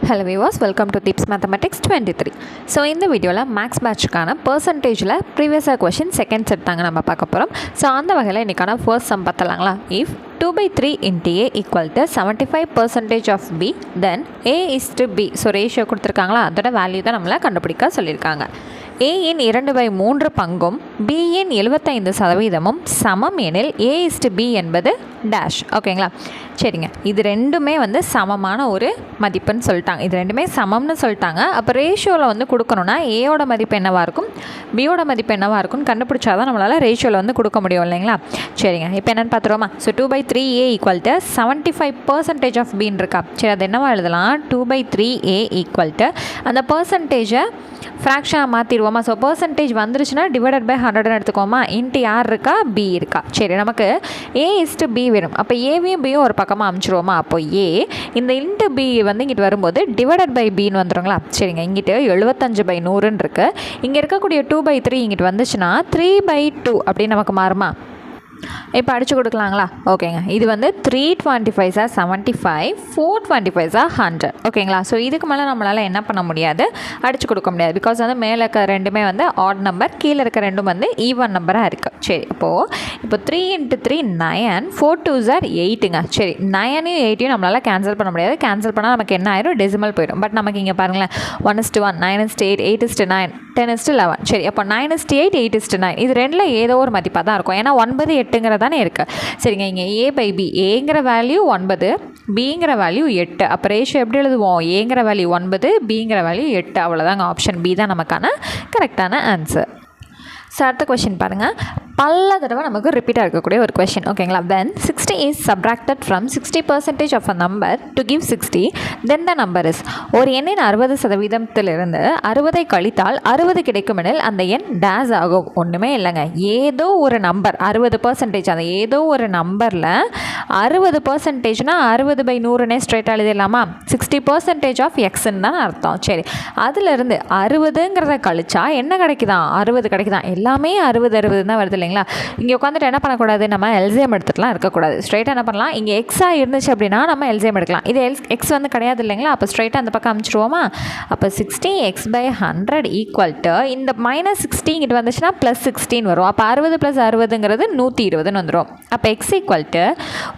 Hello viewers, welcome to Tips Mathematics 23. So in the video la max batch கான percentage la previous question second set தாங்க நம்ம பார்க்க போறோம். So அந்த வகையில இன்னைக்கான first sum பார்த்தலாங்களா. If 2/3 into A equal to 75% of B, then A is to B. So ratio கொடுத்திருக்காங்களா, அதோட value தான் நம்மள கண்டுபிடிக்க சொல்லிருக்காங்க. A இன் 2/3 பங்கும் B இன் 75% சமம் எனில் A is to B என்பது டேஷ். ஓகேங்களா, சரிங்க. இது ரெண்டுமே வந்து சமமான ஒரு மதிப்புன்னு சொல்லிட்டாங்க. இது ரெண்டுமே சமம்னு சொல்லிட்டாங்க. அப்போ ரேஷியோவில் வந்து கொடுக்கணுன்னா ஏயோட மதிப்பு என்னவாக இருக்கும், பியோட மதிப்பு என்னவாக இருக்கும்னு கண்டுபிடிச்சாதான் நம்மளால் ரேஷியோவில் வந்து கொடுக்க முடியும் இல்லைங்களா. சரிங்க, இப்போ என்னென்னு பார்த்துருவோமா. So 2/3 A equal to 75% of பின்னு இருக்கா. சரி, அது என்னவா எழுதலாம், 2/3 A ஈக்குவல் டு அந்த பர்சன்டேஜை ஃப்ராக்ஷனாக மாற்றிடுவோமா. ஸோ பர்சன்டேஜ் வந்துருச்சுன்னா டிவைடட் பை 100 எடுத்துக்கோமா. இன்ட்டு யார் இருக்கா, பி இருக்கா. சரி, நமக்கு A is to B வேணும். அப்போ ஏவையும் பியும் ஒரு பக்கமாக அமைச்சிருவோமா. அப்போ ஏ இந்த இன்ட்டு பி வந்து இங்கிட்டு வரும்போது டிவைடட் பை பின்னு வந்துடுங்களா. சரிங்க, இங்கிட்டு 75/100 இருக்குது. இங்கே இருக்கக்கூடிய 2/3 இங்கிட்டு வந்துச்சுன்னா 3/2 அப்படின்னு நமக்கு மாறுமா. இப்போ அடிச்சு கொடுக்கலாங்களா. ஓகேங்க, இது வந்து 325 75, 425 100. ஓகேங்களா. ஸோ இதுக்கு மேலே நம்மளால் என்ன பண்ண முடியாது, அடிச்சு கொடுக்க முடியாது. பிகாஸ் வந்து மேலே இருக்க ரெண்டுமே வந்து ஆட் நம்பர், கீழே இருக்க ரெண்டும் வந்து ஈவன் நம்பராக இருக்குது. சரி, இப்போ 3 × 3 9, 4 2s are 8ங்க. சரி, 9யும் 8யும் நம்மளால் கேன்சல் பண்ண முடியாது. கேன்சல் பண்ணால் நமக்கு என்ன ஆயிரும், டெசிமல் போயிடும். பட் நமக்கு இங்கே பாருங்களேன், 1:1, 9:8, 8:9, 10:11. சரி, அப்போ 9:8, 8:9 இது ரெண்டில் ஏதோ ஒரு மதிப்பாக தான் இருக்கும். ஏன்னா 9 8ங்கிறது தானே இருக்குது. சரிங்க, இங்கே A/B, ஏங்கிற வேல்யூ 9, பிங்கிற வேல்யூ 8. அப்போ ரேஷியோ எப்படி எழுதுவோம், ஏங்கிற வேல்யூ 9, பிங்கிற வேல்யூ 8. அவ்வளோதாங்க, ஆப்ஷன் பி தான் நமக்கான கரெக்டான ஆன்சர். ஸோ அடுத்த கொஷின் பாருங்கள், பல தடவை நமக்கு ரிப்பீட்டாக இருக்கக்கூடிய ஒரு கொஷின். ஓகேங்களா. when 60 is subtracted from 60% of a number to give 60, then the number is. ஒரு எண்ணின் 60%இலிருந்து 60 கழித்தால் 60 கிடைக்கும் எனில் அந்த எண் டேஸ் ஆகும். ஒன்றுமே இல்லைங்க, ஏதோ ஒரு நம்பர் 60%, அந்த ஏதோ ஒரு நம்பரில் 60%னா 60/100 ஸ்ட்ரைட்டாக எழுதிடலாமா. 60% ஆஃப் எக்ஸ்ன்னு தான் அர்த்தம். சரி, அதிலிருந்து 60ங்கிறத கழிச்சா என்ன கிடைக்குதான், 60 கிடைக்குதான். எல்லாமே 60 தான் வருது இல்லைங்களா. இங்கே உட்காந்துட்டு என்ன பண்ணக்கூடாது, நம்ம எல்சிஎம் எடுத்துட்டுலாம் இருக்கக்கூடாது. ஸ்ட்ரைட்டாக என்ன பண்ணலாம், இங்கே எக்ஸாக இருந்துச்சு அப்படின்னா நம்ம எல்சிஎம் எடுக்கலாம். இது எக்ஸ் வந்து கிடையாது இல்லைங்களா. அப்போ ஸ்ட்ரைட்டாக அந்த பக்கம் அமைச்சிருவோமா. அப்போ 60x/100 ஈக்குவல் டு இந்த -60 இங்கிட்டு வந்துச்சுன்னா +16 வரும். அப்போ 60 + 60ங்கிறது 120ன்னு வந்துடும். அப்போ எக்ஸ் ஈக்குவல் டு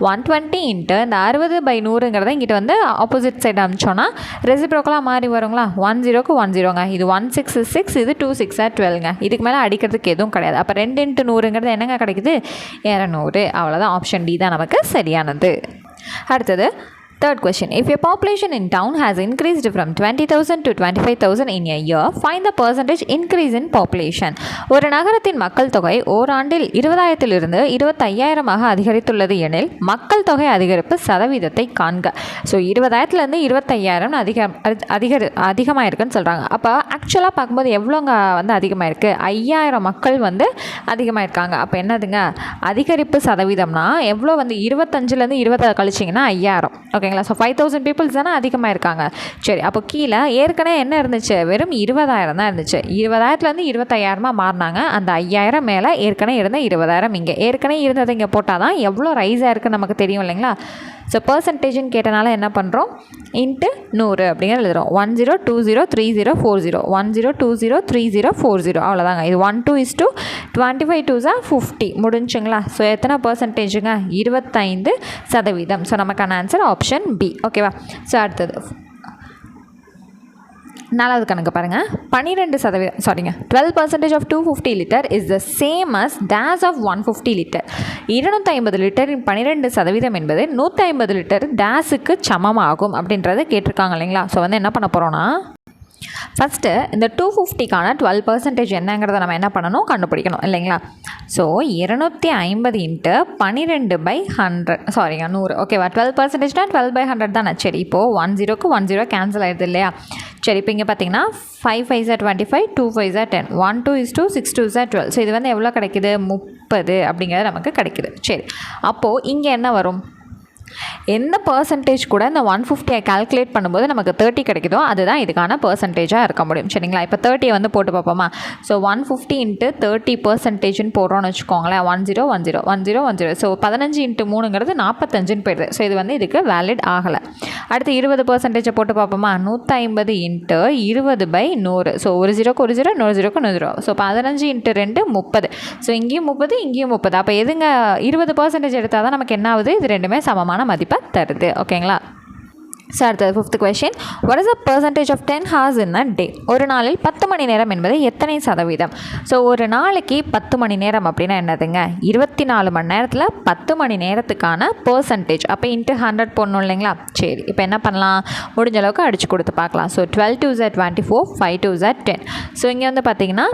120 இன்ட்டு இந்த 60/100ங்கிறத இங்கிட்ட வந்து ஆப்போசிட் சைடு அமிச்சோன்னா ரெசிப்ரோக்கலாக மாறி வருங்களா. 10க்கு 10ங்க. இது 16 is 6, இது 2 6 are 12ங்க. இதுக்கு மேலே அடிக்கிறதுக்கு எதுவும் கிடையாது. அப்போ 2 × 100ங்கிறது என்னங்க கிடைக்குது, 200. அவ்வளோதான், ஆப்ஷன் டி தான் நமக்கு சரியானது. அடுத்தது third question, if your population in town has increased from 20,000 to 25,000 in a year, find the percentage increase in population. ஒரு நகரத்தின் மக்கள் தொகை ஓராண்டில் 20,000 25,000 அதிகரித்துள்ளது எனில் மக்கள் தொகை அதிகரிப்பு சதவீதத்தை காண்க. ஸோ 20,000 25,000 அதிகமாக இருக்குன்னு சொல்கிறாங்க. அப்போ ஆக்சுவலாக பார்க்கும்போது எவ்வளோங்க வந்து அதிகமாக இருக்குது, 5,000 மக்கள் வந்து அதிகமாக இருக்காங்க. அப்போ என்னதுங்க, அதிகரிப்பு சதவீதம்னா எவ்வளோ வந்து 25 20 கழிச்சிங்கன்னா 5,000. ஓகேங்களா. ஸோ 5,000 பீப்புள்ஸ் தானே அதிகமாக இருக்காங்க. சரி, அப்போ கீழே ஏற்கனவே என்ன இருந்துச்சு, வெறும் 20,000 தான் இருந்துச்சு. 20,000 25,000 மாறினாங்க. அந்த 5,000 மேலே ஏற்கனவே இருந்த 20,000 இங்கே ஏற்கனவே இருந்ததை இங்கே போட்டால் தான் எவ்வளோ ரைஸ் ஆயிருக்குன்னு நமக்கு தெரியும் இல்லைங்களா. ஸோ பர்சன்டேஜ்னு கேட்டனால என்ன பண்ணுறோம், இன்ட்டு 100 அப்படிங்கிற எழுதுகிறோம். 10 20 30 40, 10 20 30 40. அவ்வளோதாங்க. இது 1 2 is to 25 2s are 50 முடிஞ்சுங்களா. So எத்தனை பர்சன்டேஜுங்க, 25%. ஸோ நமக்கான ஆன்சர் ஆப்ஷன் பி. ஓகேவா. ஸோ அடுத்தது 4வது கணக்கு பாருங்கள், 12% of 250 liter is the same as dash of 150 liter. 250 லிட்டரின் 12% என்பது 150 லிட்டர் டேஸுக்கு சமமாகும் அப்படின்றத கேட்டிருக்காங்க இல்லைங்களா. ஸோ வந்து என்ன பண்ண போகிறோன்னா, ஃபஸ்ட்டு இந்த 250க்கான 12% என்னங்கிறத நம்ம என்ன பண்ணணும், கண்டுபிடிக்கணும் இல்லைங்களா. ஸோ 250 இன்ட்டு 12/100, சாரிங்க 100. ஓகேவா. 12%னா 12/100 தானே. சரி, இப்போது 10க்கு 10 கேன்சல் ஆகிடுது இல்லையா. சரி, இப்போ இங்கே பார்த்தீங்கன்னா 5 5s are 25, 2 5s are 10, 1 2 is to 6 2s are 12. So இது வந்து எவ்வளோ கிடைக்குது, 30 அப்படிங்கிறது நமக்கு கிடைக்குது. சரி, அப்போது இங்கே என்ன வரும், எந்த பர்சன்டேஜ் கூட இந்த 150 கால்குலேட் பண்ணும்போது நமக்கு 30 கிடைக்குதோ அதுதான் இதுக்கான பர்சன்டேஜாக இருக்க முடியும். சரிங்களா? இப்போ 30 வந்து போட்டு பார்ப்போமா? ஸோ 150 இன்ட்டு 30% போடுறோன்னு வச்சுக்கோங்களேன். 10 10 10 10. ஸோ 15 இன்ட்டு 3ங்கிறது 45 போயிடுது. ஸோ இது வந்து இதுக்கு வேலிட் ஆகலை. அடுத்து 20% போட்டு பார்ப்போமா? 150 இன்ட்டு 20/100. ஸோ ஒரு ஜீரோக்கு ஒரு ஜீரோ, இன்னொரு ஜீரோக்கு 100. So 15 into 2 30. ஸோ இங்கேயும் 30 இங்கேயும் 30. அப்போ எதுங்க 20% எடுத்தால் தான் நமக்கு என்ன ஆகுது? இது ரெண்டுமே சமமான மதிப்பை தருது. ஓகேங்களா? ஸோ அடுத்தது 5th question. What is the percentage of 10 hours in a day? ஒரு நாளில் 10 மணி நேரம் என்பது எத்தனை சதவீதம்? ஸோ ஒரு நாளைக்கு 10 மணி நேரம் அப்படின்னா என்னதுங்க? 24 மணி நேரத்தில் 10 மணி நேரத்துக்கான பர்சன்டேஜ். அப்போ இன்ட்டு 100 போடணும் இல்லைங்களா? சரி, இப்போ என்ன பண்ணலாம்? முடிஞ்ச அளவுக்கு அடித்து கொடுத்து பார்க்கலாம். So 12 2s are 24, 5 2s are 10. So இங்கே வந்து பார்த்தீங்கன்னா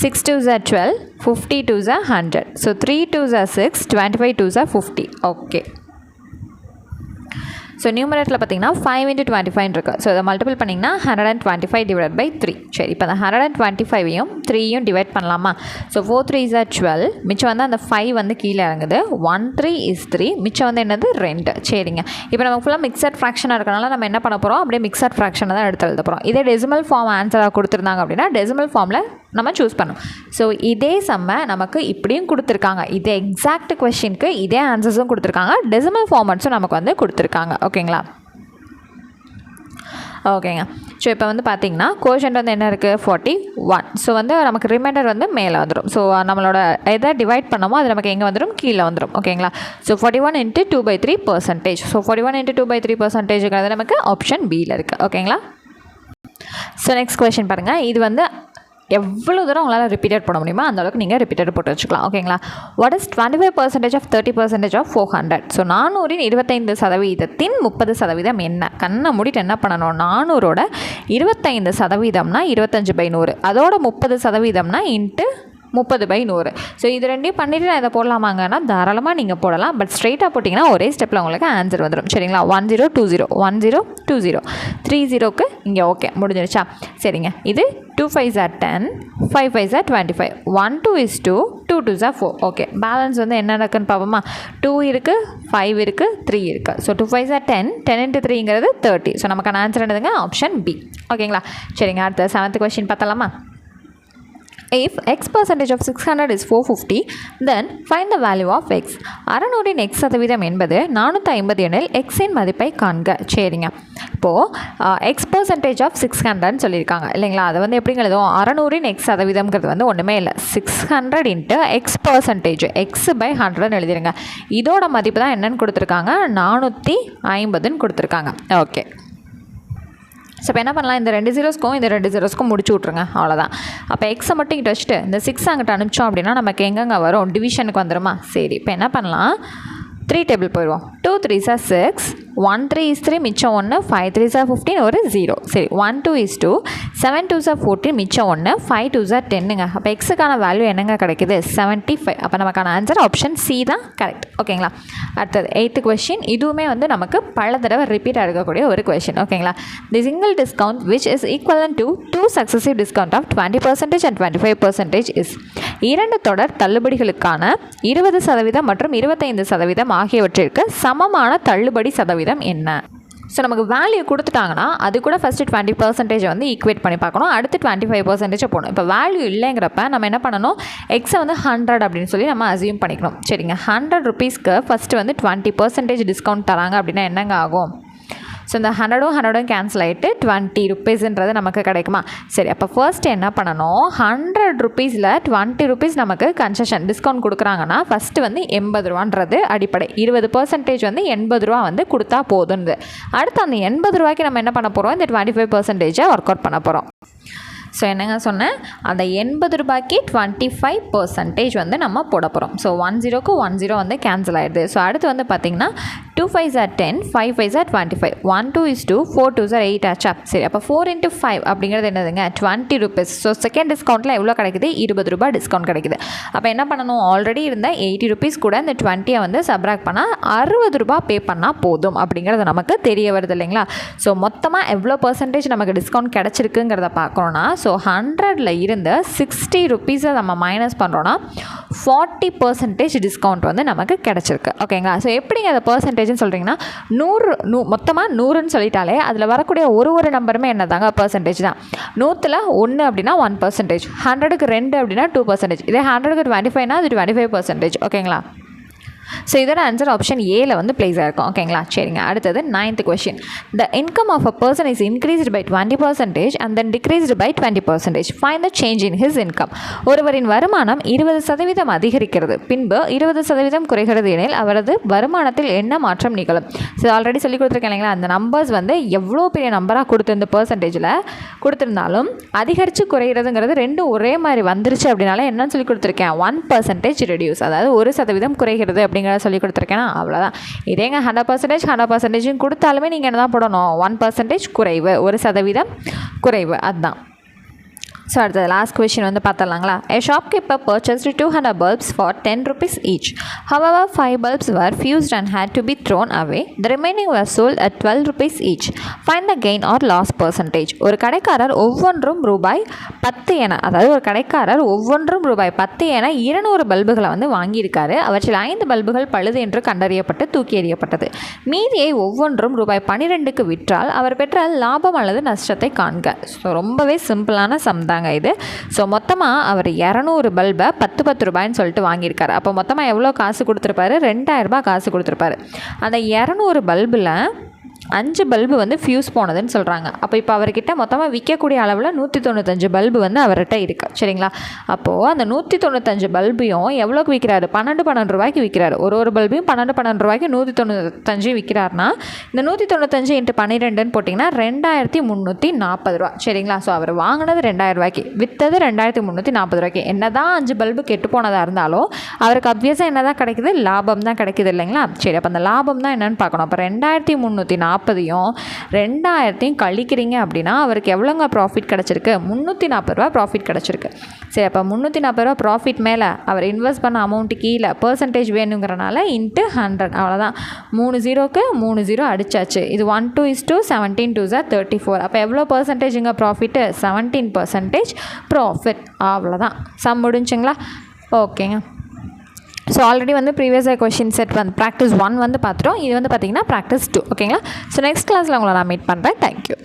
6 2s are 12, 50 2s are 100. So 3 2s are 6, 25 2s are 50. Okay. So நியூமரேட்டில் பார்த்தீங்கன்னா 5 × 25 இருக்குது. ஸோ இதை மல்டிபிள் பண்ணிங்கன்னா 125 டிவைட் பை 3. சரி, இப்போ அந்த 125ஐயும் 3யும் டிவைட் பண்ணலாமா? So 4 3s are 12. மிச்சம் வந்து அந்த 5 வந்து கீழே இறங்குது. 1 3 is 3. மிச்சம் வந்து என்னது? 2. சரிங்க. இப்போ நம்ம ஃபுல்லாக மிக்சட் ஃப்ராக்ஷனாக இருக்கனால நம்ம என்ன பண்ண போகிறோம்? அப்படியே மிக்சட் ஃப்ராக்ஷனை தான் எடுத்து எழுத போகிறோம். இதே டெசிமல் ஃபார்ம் ஆன்சராக கொடுத்துருந்தாங்க அப்படின்னா டெசிமல் ஃபார்மில் நம்ம சூஸ் பண்ணணும். ஸோ இதே செம்ம நமக்கு இப்படியும் கொடுத்துருக்காங்க. இதே எக்ஸாக்ட் கொஷினுக்கு இதே ஆன்சர்ஸும் கொடுத்துருக்காங்க. டெசிமல் ஃபார்மட்ஸும் நமக்கு வந்து கொடுத்துருக்காங்க. ஓகேங்களா? ஓகேங்க. ஸோ இப்போ வந்து பார்த்தீங்கன்னா கோஷன்ட் வந்து என்ன இருக்குது? 41. ஸோ வந்து நமக்கு ரிமைண்டர் வந்து மேலே வந்துடும். ஸோ நம்மளோட எதை டிவைட் பண்ணமோ அது நமக்கு எங்கே வந்துடும்? கீழே வந்துடும். ஓகேங்களா? ஸோ 41 × 2/3%. ஸோ 41 × 2/3%ங்கிறது நமக்கு ஆப்ஷன் பியில் இருக்குது. ஓகேங்களா? ஸோ நெக்ஸ்ட் கொஷின் பாருங்கள். இது வந்து எவ்வளோ தூரம் உங்களால் ரிப்பீட்டட் பண்ண முடியுமோ அந்த அளவுக்கு நீங்கள் ரிப்பீட்டட் போட்டு வச்சுக்கலாம். ஓகேங்களா? What is 25% of 30% of 400? So 400 25%, 30% என்ன? கண்ணை மூடிட்டு என்ன பண்ணணும்? 400ஓட 25%னா 25/100. அதோட 30%னா இன்ட்டு 30/100. ஸோ இது ரெண்டையும் பண்ணிவிட்டு நான் இதை போடலாமாங்கன்னா தாராளமாக நீங்கள் போடலாம். பட் ஸ்ட்ரெயிட்டாக போட்டிங்கன்னா ஒரே ஸ்டெப்பில் உங்களுக்கு ஆன்சர் வந்துடும். சரிங்களா? 1020 1020 30க்கு இங்கே ஓகே முடிஞ்சிருச்சா? சரிங்க. இது 2 5s are 10, 5 5s are 25, 1 2 is 2, 2 2s are 4. Okay, balance வந்து என்ன இருக்குன்னு பார்ப்போமா? 2 இருக்குது, 5 இருக்குது, 3 இருக்குது. ஸோ 2 5s are 10, 10 × 3ங்கிறது 30. ஸோ நமக்கான ஆன்சர் என்னதுங்க? Option B. ஓகேங்களா? சரிங்க. அடுத்த 7th கொஸ்டின் பார்த்தலாமா? If x% of 600 is 450, then find the value of x. 600 x சதவீதம் என்பது 450 எனில் x இன் மதிப்பை காண்க. சரிங்க. இப்போது x% of 600 சொல்லியிருக்காங்க இல்லைங்களா? அதை வந்து எப்படிங்க எழுதுவோம்? 600 x சதவீதம்ங்கிறது வந்து ஒன்றுமே இல்லை. 600 × x%, x/100 எழுதிருங்க. இதோட மதிப்பு தான் என்னன்னு கொடுத்துருக்காங்க? 450ன்னு கொடுத்துருக்காங்க. ஓகே. ஸோ இப்போ என்ன பண்ணலாம்? இந்த 2 zeros-க்கும் இந்த 2 zeros-க்கும் முடிச்சு விட்ருங்க. அவ்வளோதான். அப்போ எக்ஸை மட்டும் இங்கிட்ட வச்சுட்டு இந்த 6 அங்கிட்ட அனுப்பிச்சோம் அப்படின்னா நமக்கு எங்கெங்கே வரும்? டிவிஷனுக்கு வந்துடுமா? சரி, இப்போ என்ன பண்ணலாம்? 3 டேபிள் போயிடுவோம். 2 3s are 6, 1 3 is 3, மிச்சம் 1, 5 3s are 15, ஒரு 0. சரி, 1 2 is 2, 7 2s are 14, மிச்சம் 1, 5 2s are 10ங்க. அப்போ எக்ஸுக்கான வேல்யூ என்னங்க கிடைக்குது? 75. அப்போ நமக்கான ஆன்சர் ஆப்ஷன் சி தான் கரெக்ட். ஓகேங்களா? அடுத்தது 8th கொஸ்டின். இதுவுமே வந்து நமக்கு பல தடவை ரிப்பீட் ஆகக்கூடிய ஒரு கொஸ்டின். ஓகேங்களா? The single discount which is equivalent to 2 successive discount of 20% and 25% is. 2 தொடர் தள்ளுபடிகளுக்கான 20% மற்றும் 25% ஆகியவற்றிற்கு சமமான தள்ளுபடி சதவீதம் என்ன? ஸோ நமக்கு வேல்யூ கொடுத்துட்டாங்கன்னா அது கூட ஃபஸ்ட்டு 20% வந்து ஈக்குவேட் பண்ணி பார்க்கணும். அடுத்து 25% போடணும். இப்போ வேல்யூ இல்லைங்கிறப்ப நம்ம என்ன பண்ணணும்? எக்ஸை வந்து 100 அப்படின்னு சொல்லி நம்ம அசியூம் பண்ணிக்கணும். சரிங்க. 100 rupeesக்கு ஃபஸ்ட்டு வந்து 20% டிஸ்கவுண்ட் தராங்க அப்படின்னா என்னங்க ஆகும்? ஸோ இந்த 100 கேன்சல் ஆகிட்டு 20 rupeesன்றது நமக்கு கிடைக்குமா? சரி, அப்போ ஃபர்ஸ்ட் என்ன பண்ணணும்? 100 rupeesல 20 rupees நமக்கு கன்செஷன் டிஸ்கவுண்ட் கொடுக்குறாங்கன்னா ஃபஸ்ட்டு வந்து 80 ரூபான்றது அடிப்படை. 20% வந்து 80 ரூபா வந்து கொடுத்தா போதுன்னு. அடுத்து அந்த 80 ரூபாய்க்கு நம்ம என்ன பண்ண போகிறோம்? இந்த 25% ஒர்க் அவுட் பண்ண போகிறோம். ஸோ என்னங்க சொன்னேன்? அந்த 80 ரூபாய்க்கு 25% வந்து நம்ம போட போகிறோம். ஸோ 10க்கு 10 வந்து கேன்சல் ஆகிடுது. ஸோ அடுத்து வந்து பார்த்திங்கன்னா 2 5s are 10, 5 5s are 25, 1 2 is 2, 4 2s are 8 ஆச்சா? சரி, அப்போ 4 × 5 அப்படிங்கிறது என்னதுங்க? 20 rupees. ஸோ செகண்ட் டிஸ்கவுண்ட்டில் எவ்வளோ கிடைக்குது? 20 ரூபாய் டிஸ்கவுண்ட் கிடைக்குது. அப்போ என்ன பண்ணணும்? ஆல்ரெடி இருந்த 80 rupees கூட இந்த 20 வந்து சப்ராக்ட் பண்ணால் 60 ரூபாய் பே பண்ணால் போதும் அப்படிங்கிறது நமக்கு தெரிய வருது இல்லைங்களா? ஸோ மொத்தமாக எவ்வளோ பர்சன்டேஜ் நமக்கு டிஸ்கவுண்ட் கிடச்சிருக்குங்கிறத பார்க்கணுன்னா ஸோ ஸோ 100ல் இருந்து 60 ருபீஸை நம்ம மைனஸ் பண்ணுறோன்னா 40% டிஸ்கவுண்ட் வந்து நமக்கு கிடச்சிருக்கு. ஓகேங்களா? ஸோ எப்படிங்க அதை பர்சன்டேஜ்னு சொல்கிறீங்கன்னா, மொத்தமாக 100ன்னு சொல்லிட்டாலே அதில் வரக்கூடிய ஒரு நம்பருமே என்ன தாங்க பர்சன்டேஜ் தான். 100ல் 1 அப்படின்னா 1%, 100க்கு 2 அப்படின்னா 2%, இதே 100க்கு 25னா அது 25%. ஓகேங்களா? ஸோ இதோட ஆன்சர் ஆப்ஷன் ஏல வந்து பிளேஸ் ஆகிருக்கும். ஓகேங்களா? சரிங்க. அடுத்தது 9th question. The income of a person is increased by 20% and then decreased by 20%. Find the change in his income. ஒருவரின் வருமானம் 20% அதிகரிக்கிறது, பின்பு 20% குறைகிறது எனில் அவரது வருமானத்தில் என்ன மாற்றம் நிகழும்? ஸோ ஆல்ரெடி சொல்லி கொடுத்துருக்கேன் இல்லைங்களா, அந்த நம்பர்ஸ் வந்து எவ்வளோ பெரிய நம்பராக கொடுத்துருந்த பர்சன்டேஜில் கொடுத்துருந்தாலும் அதிகரித்து குறைகிறதுங்கிறது ரெண்டும் ஒரே மாதிரி வந்துருச்சு அப்படின்னால என்னன்னு சொல்லி கொடுத்துருக்கேன், 1% ரெடியூஸ், அதாவது 1% குறைகிறது அப்படிங்கிறத சொல்லி கொடுத்துருக்கேன்னா அவ்வளோதான். இதேங்க 100% கொடுத்தாலுமே நீங்கள் என்ன தான் போடணும், 1% குறைவு, 1% குறைவு, அதுதான். ஸோ அடுத்தது லாஸ்ட் கொஷின் வந்து பார்த்துடலாங்களா. A shopkeeper purchased 200 bulbs for 10 rupees each. However, 5 bulbs were fused and had to be thrown away. The remaining were sold at 12 rupees each. Find the gain or loss percentage. ஒரு கடைக்காரர் ஒவ்வொன்றும் ரூபாய் 10 என, அதாவது ஒரு கடைக்காரர் ஒவ்வொன்றும் ரூபாய் 10 என 200 பல்புகளை வந்து வாங்கியிருக்காரு. அவற்றில் 5 பல்புகள் பழுது என்று கண்டறியப்பட்டு தூக்கி எறியப்பட்டது. மீதியை ஒவ்வொன்றும் ரூபாய் 12க்கு விற்றால் அவர் பெற்ற லாபம் அல்லது நஷ்டத்தை காண்க. ஸோ ரொம்பவே சிம்பிளான சம் தான் இது. ஸோ மொத்தமாக அவர் 200 பல்பை 10 ரூபாய்ன்னு சொல்லிட்டு வாங்கியிருக்காரு. அப்போ மொத்தமாக எவ்வளோ காசு கொடுத்துருப்பாரு, 2000 ரூபாய் காசு கொடுத்துருப்பாரு. அந்த 200 பல்பில் 5 பல்பு வந்து ஃபியூஸ் போனதுன்னு சொல்கிறாங்க. அப்போ இப்போ அவர்கிட்ட மொத்தமாக விற்கக்கூடிய அளவில் 195 பல்பு வந்து அவர்கிட்ட இருக்குது. சரிங்களா? அப்போது அந்த 195 பல்பையும் எவ்வளோக்கு விற்கிறாரு, 12 ரூபாய்க்கு விற்கிறாரு. ஒரு பல்பையும் 12 ரூபாய்க்கு 195 விற்கிறாருன்னா இந்த 195 × 12ன்னு போட்டிங்கன்னா 2340 ரூபா. சரிங்களா? ஸோ அவர் வாங்கினது 2000 ரூபாய்க்கு, விற்றது 2340 ரூபாய்க்கு. என்ன தான் 5 பல்பு கெட்டு போனதாக இருந்தாலும் அவருக்கு அப்வியஸாக என்ன தான் கிடைக்குது, லாபம் தான் கிடைக்குது இல்லைங்களா? சரி, அப்போ அந்த லாபம் தான் என்னென்னு பார்க்கணும். அப்போ 2340 2000 கழிக்கிறீங்க அப்படின்னா அவருக்கு எவ்வளோங்க ப்ராஃபிட் கிடச்சிருக்கு, 340 ரூபா ப்ராஃபிட் கிடச்சிருக்கு. சரி, அப்போ 340 ரூபா ப்ராஃபிட் மேலே அவர் இன்வெஸ்ட் பண்ண அமௌண்ட்டு கீழே பர்சன்டேஜ் வேணுங்கிறனால × 100, அவ்வளோதான். 3 0க்கு 3 0 அடிச்சாச்சு. இது 1 2 17 2 34. அப்போ எவ்வளோ பர்சன்டேஜுங்க ப்ராஃபிட்டு, 17% ப்ராஃபிட். அவ்வளோதான். சம் முடிஞ்சுங்களா? ஓகேங்க. ஸோ ஆல்ரெடி வந்து ப்ரீவியஸ் கொஷின் செட் வந்து ப்ராக்டிஸ் 1 வந்து பார்த்துட்டோம். இது வந்து பார்த்திங்கன்னா ப்ராக்டிஸ் 2. ஓகேங்களா? ஸோ நெக்ஸ்ட் கிளாஸில் உங்களை நான் மீட் பண்ணுறேன். தேங்க்யூ.